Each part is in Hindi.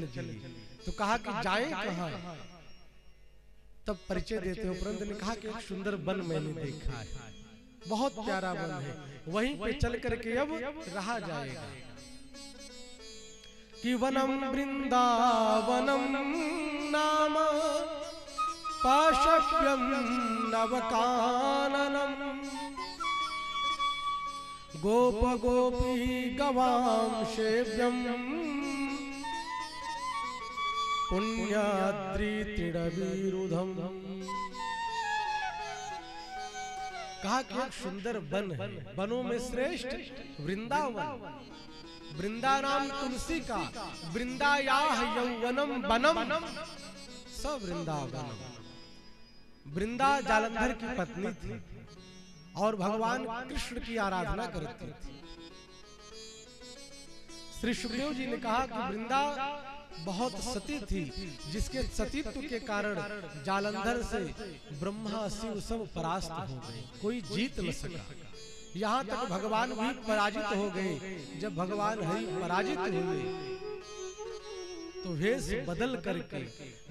चल दिए। तो कहा कि जाएं कहाँ? तब परिचय देते उपरंत ने कहा कि एक सुंदर वन मैंने देखा है, बहुत प्यारा वन है, वहीं पे चल करके अब रहा जाएगा। कि वनम वृंदावनम नाम पाशव्यम नवकाननम गोप गोपी गवाम सेव्यम पुण्याद्रि तृणविरुधम। कहा कि एक सुंदर वन है, वनों में श्रेष्ठ वृंदावन। वृंदा नाम तुलसी का, वृंदायाह यौवनम वनम स वृंदावनम। वृंदा जालंधर की पत्नी थी और भगवान कृष्ण की आराधना करती थी। श्री सुखदेव जी ने कहा कि वृंदा बहुत सती थी, जिसके सतीत्व के कारण जालंधर से ब्रह्मा शिव सब परास्त हो गए, कोई जीत न सका। यहाँ तक भगवान भी पराजित हो गए। जब भगवान हरि पराजित हुए तो वेश बदल करके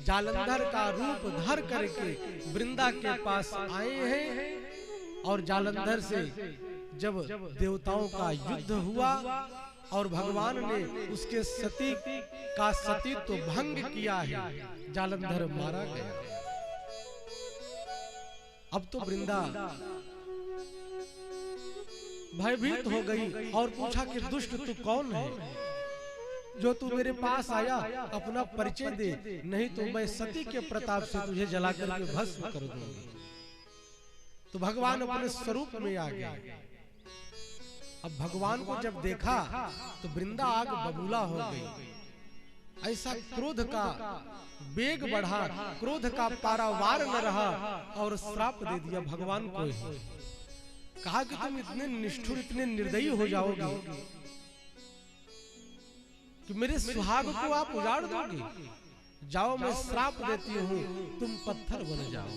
जालंधर का रूप धर करके वृंदा के पास आए हैं। और जालंधर से जब देवताओं का युद्ध हुआ और भगवान ने उसके सती का सतीत्व भंग किया है, जालंधर मारा गया। अब तो वृंदा भयभीत हो गई और पूछा कि दुष्ट तू कौन है जो तू मेरे पास आया? अपना परिचय दे, नहीं तो मैं सती के प्रताप से तुझे जला करके भस्म कर दूंगी। तो भगवान अपने स्वरूप में आ गए। अब भगवान को जब देखा तो वृंदा आग बबूला हो गई। ऐसा क्रोध का वेग बढ़ा, क्रोध का पारावार न रहा और श्राप दे दिया भगवान को। कहा कि तुम इतने निष्ठुर, इतने निर्दयी हो जाओगे कि मेरे सुहाग को आप उजाड़ दोगे। जाओ, मैं श्राप देती हूँ, तुम पत्थर बन जाओ।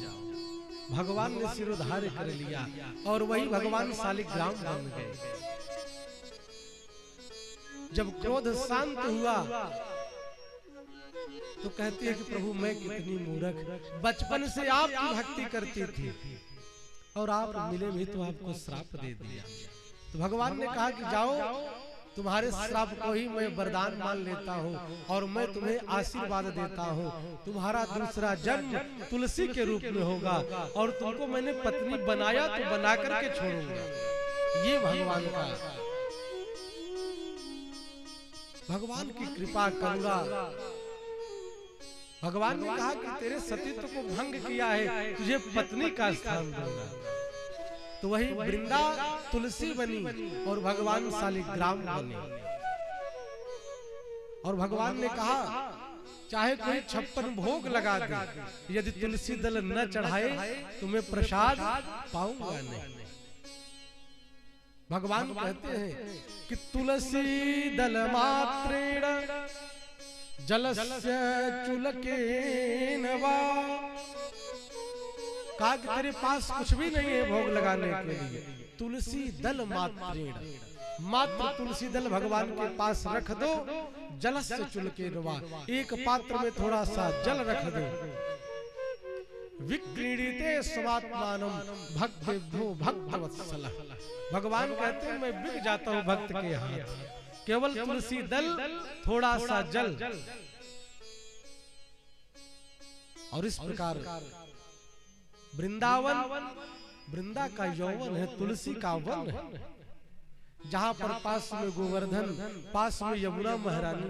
भगवान ने सिरोधार्य कर लिया और वही भगवान शालिग्राम बन गए। जब क्रोध शांत हुआ तो कहती है कि प्रभु मैं कितनी मूर्ख, बचपन से आपकी भक्ति करती थी और आप मिले भी तो आपको श्राप दे दिया। तो भगवान ने कहा कि जाओ, तुम्हारे श्राप को ही मैं वरदान मान लेता हूँ और मैं तुम्हें आशीर्वाद देता हूँ। तुम्हारा दूसरा जन्म तुलसी के रूप में होगा और तुमको मैंने पत्नी बनाया तो बना करके छोड़ूंगा। ये भगवान का, भगवान की कृपा करूंगा। भगवान ने कहा कि तेरे सतीत्व को भंग किया है, तुझे पत्नी का स्थान दूंगा। तो वही वृंदा तुलसी बनी और भगवान शालिग्राम बने। और भगवान ने कहा चाहे कोई 56 भोग लगा दे, यदि तुलसी दल न चढ़ाए तो मैं प्रसाद पाऊंगा नहीं। भगवान कहते हैं कि तुलसी दल मात्रेण जलस्य चुलकेन वा। कहा कि तेरे पास कुछ भी नहीं है भोग लगाने के लिए, तुलसी दल मात्रेण, मात्र तुलसी दल भगवान के पास रख दो। जलस्य चुलकेन वा, एक पात्र में थोड़ा सा जल रख दो। विक्रीडिते स्वात्मानम भक्तेभ्यो भक्तवत्सलः। भगवान कहते हैं मैं बिक जाता हूँ भक्त के हाथ, केवल तुलसी दल, थोड़ा सा जल। और इस प्रकार वृंदावन, वृंदा का यौवन है, तुलसी का वन है, जहाँ पर पास में गोवर्धन, पास में यमुना महारानी,